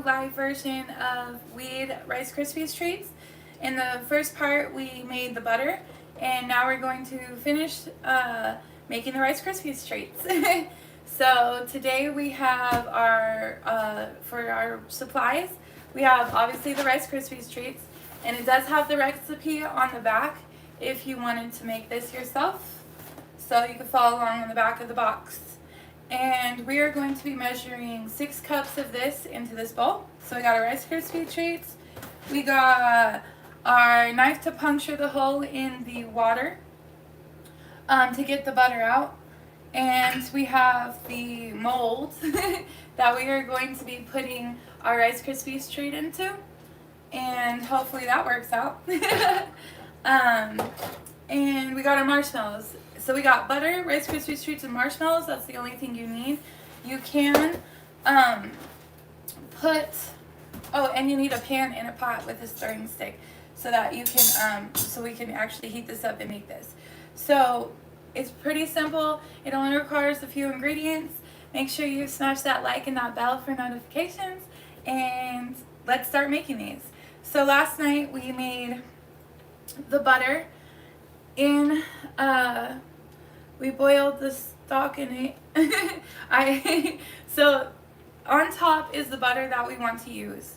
new live version of Weed Rice Krispies treats. In the first part, we made the butter, and now we're going to finish making the Rice Krispies treats. So today we have our, for our supplies, we have obviously the Rice Krispies treats, and it does have the recipe on the back if you wanted to make this yourself. So you can follow along on the back of the box. And we are going to be measuring 6 cups of this into this bowl. So we got our Rice Krispies treats. We got our knife to puncture the hole in the water to get the butter out. And we have the mold that we are going to be putting our Rice Krispies treat into. And hopefully that works out. And we got our marshmallows. So we got butter, Rice Krispies treats, and marshmallows. That's the only thing you need. You can and you need a pan and a pot with a stirring stick so that you can, so we can actually heat this up and make this. So it's pretty simple. It only requires a few ingredients. Make sure you smash that like and that bell for notifications. And let's start making these. So last night we made the butter in, we boiled the stock in it. So on top is the butter that we want to use.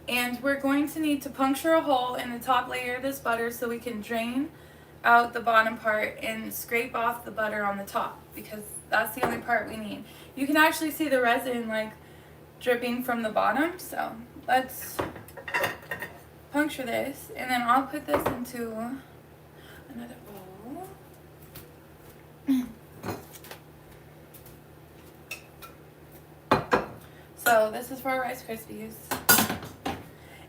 And we're going to need to puncture a hole in the top layer of this butter so we can drain out the bottom part and scrape off the butter on the top, because that's the only part we need. You can actually see the resin like dripping from the bottom. So let's puncture this, and then I'll put this into another bowl. So this is for our Rice Krispies.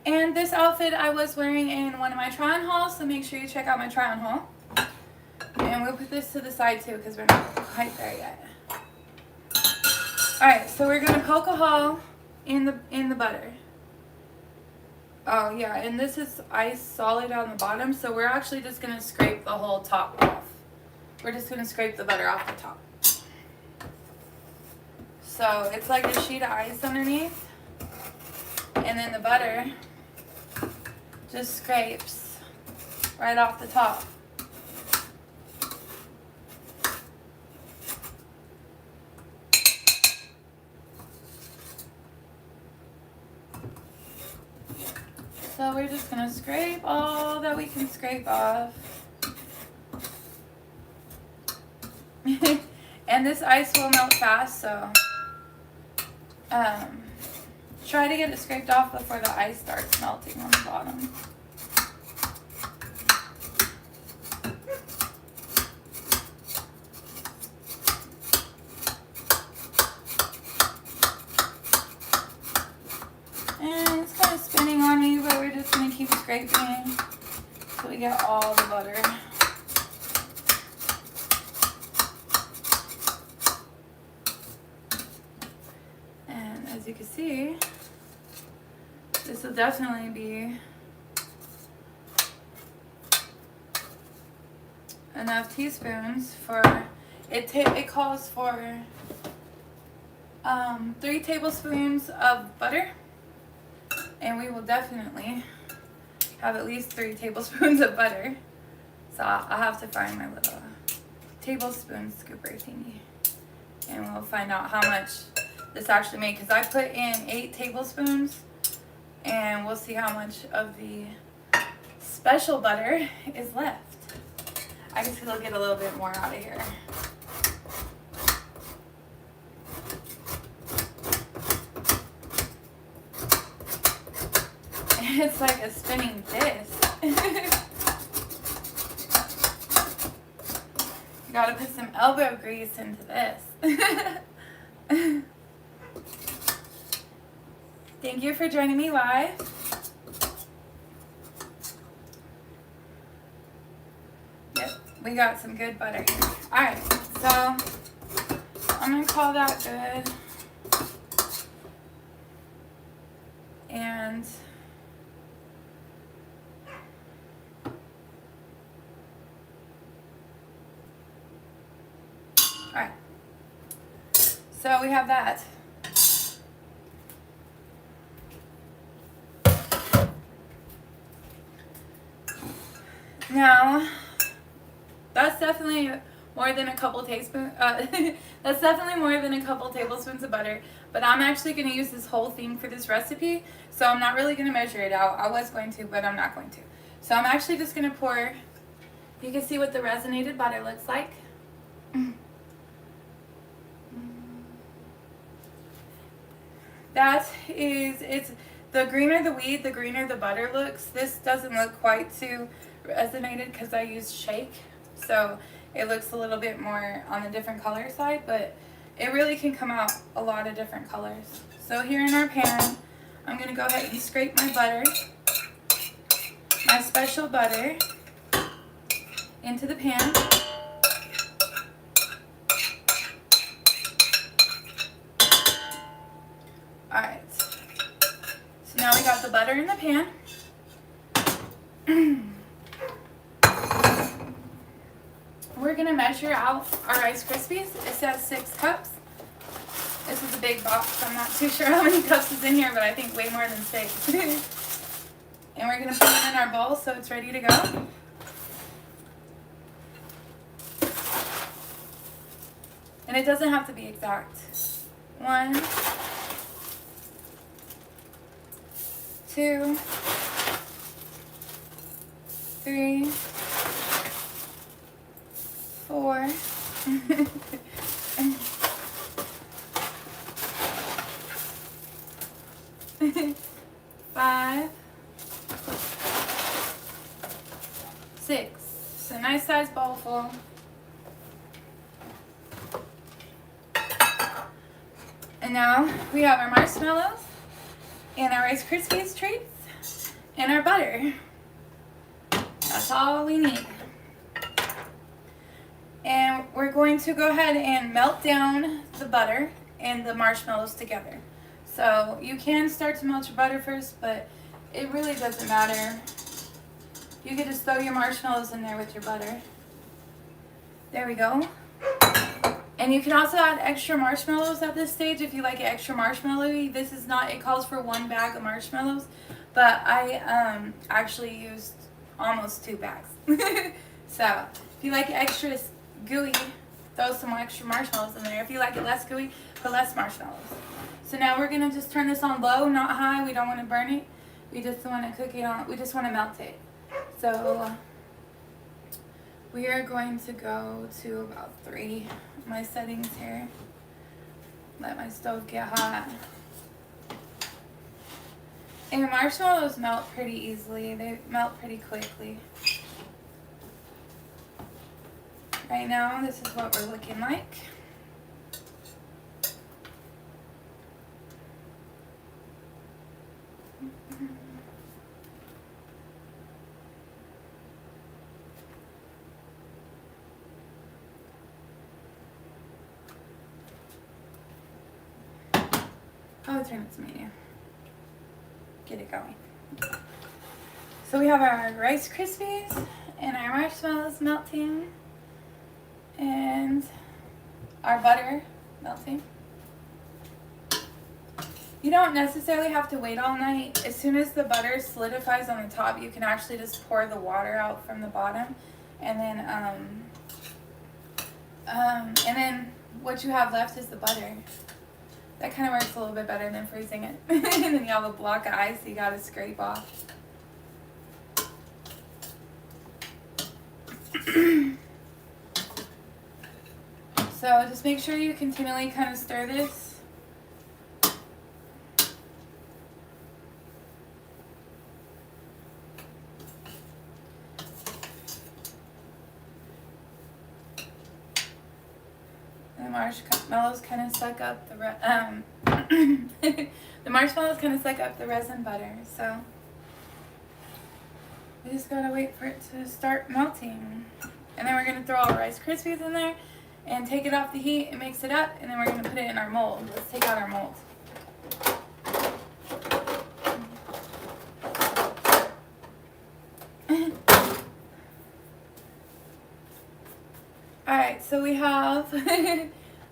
And this outfit I was wearing in one of my try-on hauls, so make sure you check out my try-on haul. And we'll put this to the side too because we're not quite there yet. Alright, so we're gonna poke a hole in the butter. Oh yeah, and this is ice solid on the bottom, so we're actually just gonna scrape the whole top off. We're just gonna scrape the butter off the top. So it's like a sheet of ice underneath, and then the butter just scrapes right off the top. So we're just gonna scrape all that we can scrape off. And this ice will melt fast, so try to get it scraped off before the ice starts melting on the bottom. And it's kind of spinning on me, but we're just going to keep scraping until we get all the butter. And as you can see, this will definitely be enough teaspoons for it. It calls for 3 tablespoons of butter, and we will definitely have at least 3 tablespoons of butter. So I'll have to find my little tablespoon scooper thingy, and we'll find out how much this actually made, because I put in 8 tablespoons, and we'll see how much of the special butter is left. I guess we'll get a little bit more out of here. It's like a spinning disc. You gotta put some elbow grease into this. Thank you for joining me live. Yep, we got some good butter here. Alright, so I'm gonna call that good. And alright, so we have that. Now, that's definitely more than a couple tablespoons. That's definitely more than a couple tablespoons of butter. But I'm actually going to use this whole thing for this recipe, so I'm not really going to measure it out. I was going to, but I'm not going to. So I'm actually just going to pour. You can see what the resonated butter looks like. That is, it's the greener the weed, the greener the butter looks. This doesn't look quite too resonated because I used shake, so it looks a little bit more on the different color side, but it really can come out a lot of different colors. So here in our pan, I'm going to go ahead and scrape my butter, my special butter, into the pan. Alright, so now we got the butter in the pan. We're going to measure out our Rice Krispies. It says 6 cups. This is a big box. I'm not too sure how many cups is in here, but I think way more than 6. And we're going to put it in our bowl so it's ready to go. And it doesn't have to be exact. 1, 2, 3, 4, 5, 6. It's a nice size bowl full. And now we have our marshmallows and our Rice Krispies treats and our butter. That's all we need. And we're going to go ahead and melt down the butter and the marshmallows together. So you can start to melt your butter first, but it really doesn't matter. You can just throw your marshmallows in there with your butter. There we go. And you can also add extra marshmallows at this stage if you like it extra marshmallowy. This is not, it calls for 1 bag of marshmallows, but I actually used almost 2 bags. So if you like it extra gooey, throw some extra marshmallows in there. If you like it less gooey, put less marshmallows. So now we're gonna just turn this on low, not high. We don't want to burn it. We just want to cook it on, we just want to melt it. So we are going to go to about 3. My settings here. Let my stove get hot. And marshmallows melt pretty easily. They melt pretty quickly. Right now, this is what we're looking like. Oh, turn it to menu. Get it going. So we have our Rice Krispies and our marshmallows melting and our butter melting. You don't necessarily have to wait all night. As soon as the butter solidifies on the top, you can actually just pour the water out from the bottom, and then what you have left is the butter. That kind of works a little bit better than freezing it. And then you have a block of ice you gotta scrape off. So just make sure you continually kind of stir this. The marshmallows kind of suck up the marshmallows kind of suck up the resin butter, so we just gotta wait for it to start melting. And then we're gonna throw all our Rice Krispies in there and take it off the heat and mix it up, and then we're gonna put it in our mold. Let's take out our mold. Alright, so we have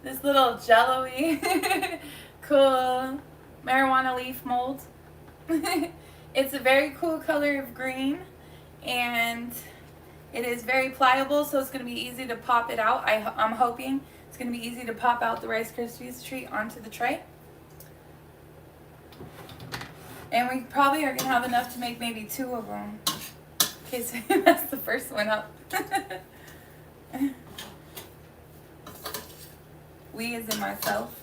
this little jello-y, cool marijuana leaf mold. It's a very cool color of green, and It is very pliable, so it's going to be easy to pop it out. I'm hoping it's going to be easy to pop out the Rice Krispies treat onto the tray. And we probably are going to have enough to make maybe 2 of them. Okay, so that's the first one up. We as in myself.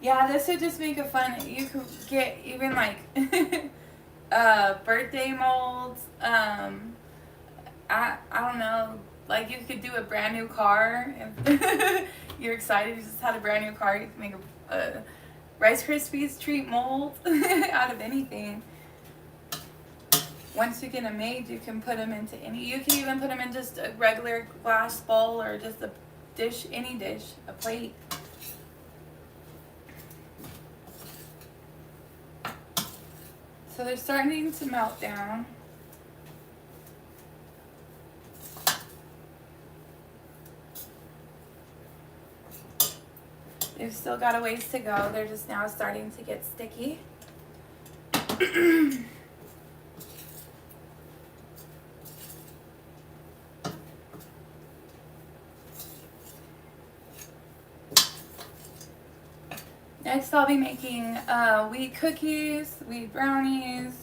Yeah, this would just make it fun. You could get even like birthday molds. I don't know. Like you could do a brand new car. If you're excited, you just had a brand new car. You can make a Rice Krispies treat mold out of anything. Once you get them made, you can put them into any. You can even put them in just a regular glass bowl or just a dish, any dish, a plate. So they're starting to melt down. They've still got a ways to go. They're just now starting to get sticky. Next, I'll be making wheat cookies, wheat brownies,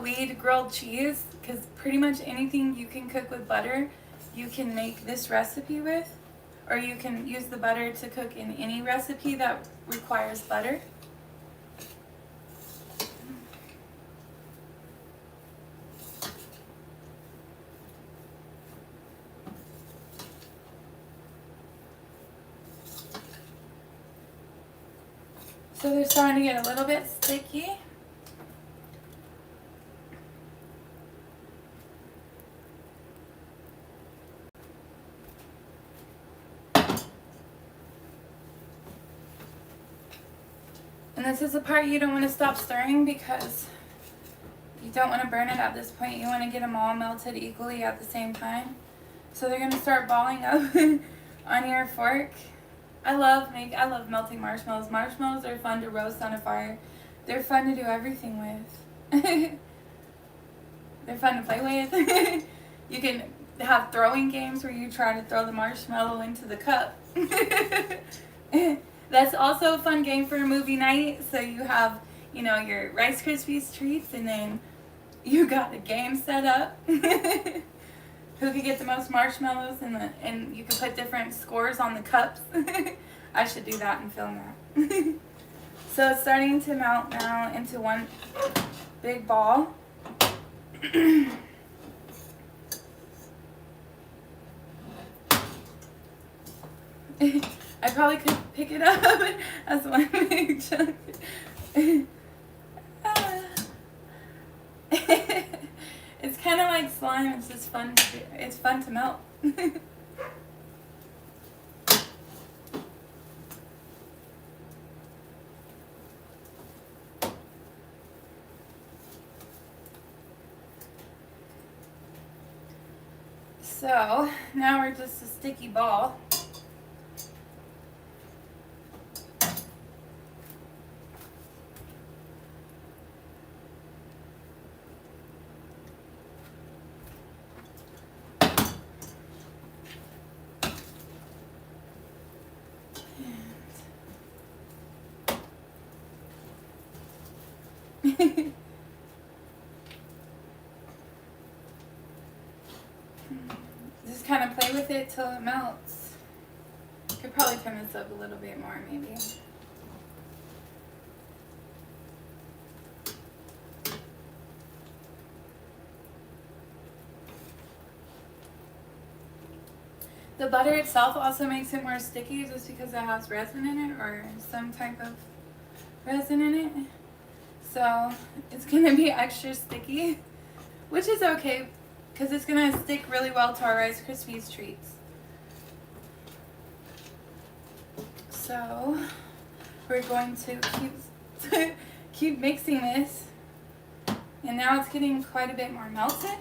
wheat grilled cheese, because pretty much anything you can cook with butter, you can make this recipe with, or you can use the butter to cook in any recipe that requires butter. So they're starting to get a little bit sticky. And this is the part you don't want to stop stirring because you don't want to burn it at this point. You want to get them all melted equally at the same time. So they're going to start balling up on your fork. I love melting marshmallows. Marshmallows are fun to roast on a fire. They're fun to do everything with. They're fun to play with. You can have throwing games where you try to throw the marshmallow into the cup. That's also a fun game for a movie night. So you have, you know, your Rice Krispies treats, and then you got the game set up. Who could get the most marshmallows, and you can put different scores on the cups. I should do that and film that. So it's starting to melt now into one big ball. I probably could pick it up as one big chunk. It's kind of like slime. It's just fun. It's fun to melt. So now we're just a sticky ball. Just kind of play with it till it melts. Could probably turn this up a little bit more, maybe. The butter itself also makes it more sticky just because it has resin in it, or some type of resin in it. So it's going to be extra sticky, which is okay because it's going to stick really well to our Rice Krispies treats. So we're going to keep mixing this, and now it's getting quite a bit more melted.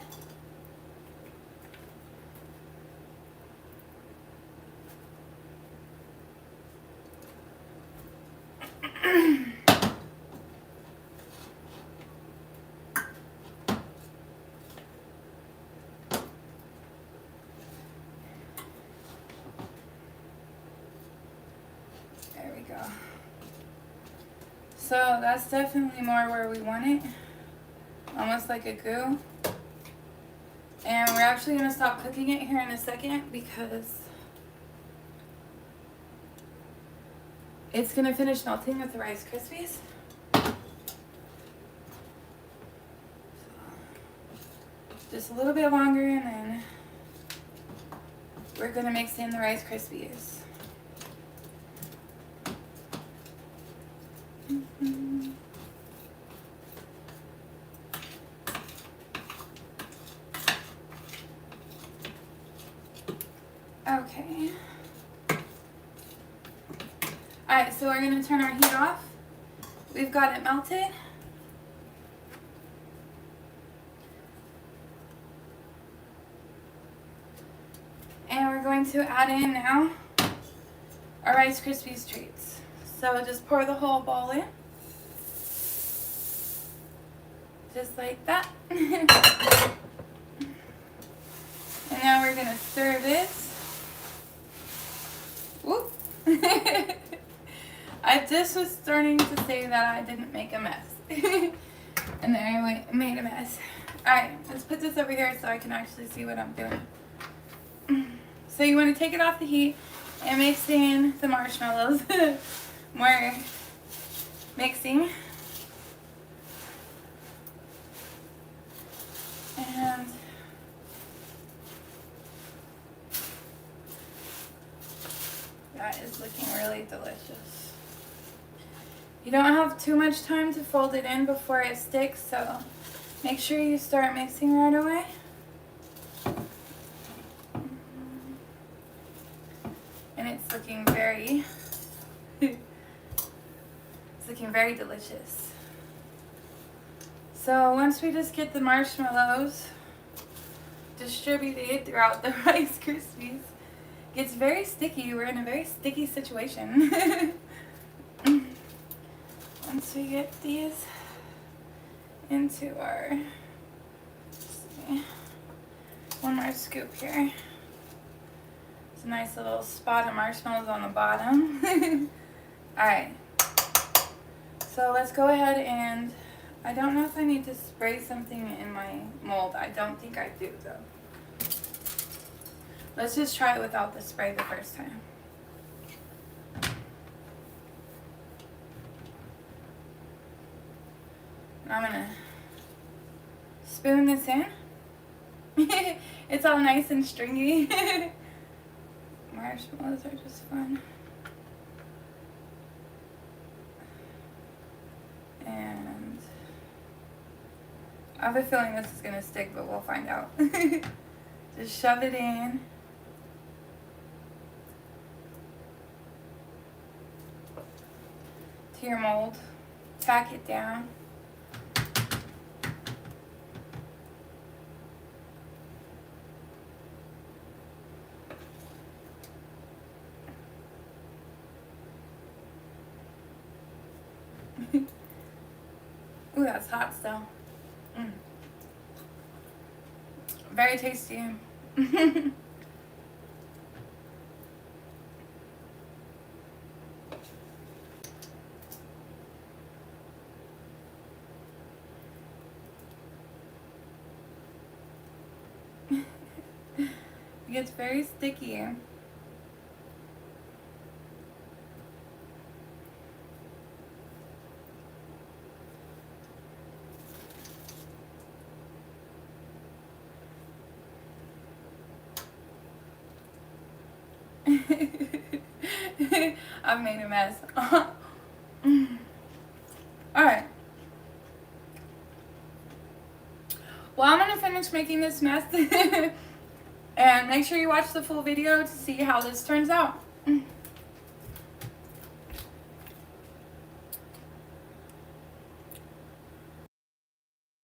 go. So that's definitely more where we want it. Almost like a goo. And we're actually going to stop cooking it here in a second because it's going to finish melting with the Rice Krispies. Just a little bit longer, and then we're going to mix in the Rice Krispies. Okay. Alright, so we're going to turn our heat off. We've got it melted. And we're going to add in now our Rice Krispies treats. So just pour the whole bowl in. Just like that. And now we're going to stir this. Whoop. I just was starting to say that I didn't make a mess. And then I made a mess. Alright, let's put this over here so I can actually see what I'm doing. So you want to take it off the heat and mix in the marshmallows. More mixing. And that is looking really delicious. You don't have too much time to fold it in before it sticks, so make sure you start mixing right away. And it's looking very delicious. So once we just get the marshmallows distributed throughout the Rice Krispies, it gets very sticky. We're in a very sticky situation. Once we get these into our, one more scoop here. It's a nice little spot of marshmallows on the bottom. Alright, so let's go ahead and, I don't know if I need to spray something in my mold. I don't think I do though. Let's just try it without the spray the first time. I'm gonna spoon this in. It's all nice and stringy. Marshmallows are just fun. And I have a feeling this is gonna stick, but we'll find out. Just shove it in. To your mold. Tack it down. Ooh, that's hot still. Very tasty. It gets very sticky. I've made a mess. Alright. Well, I'm going to finish making this mess. And make sure you watch the full video to see how this turns out.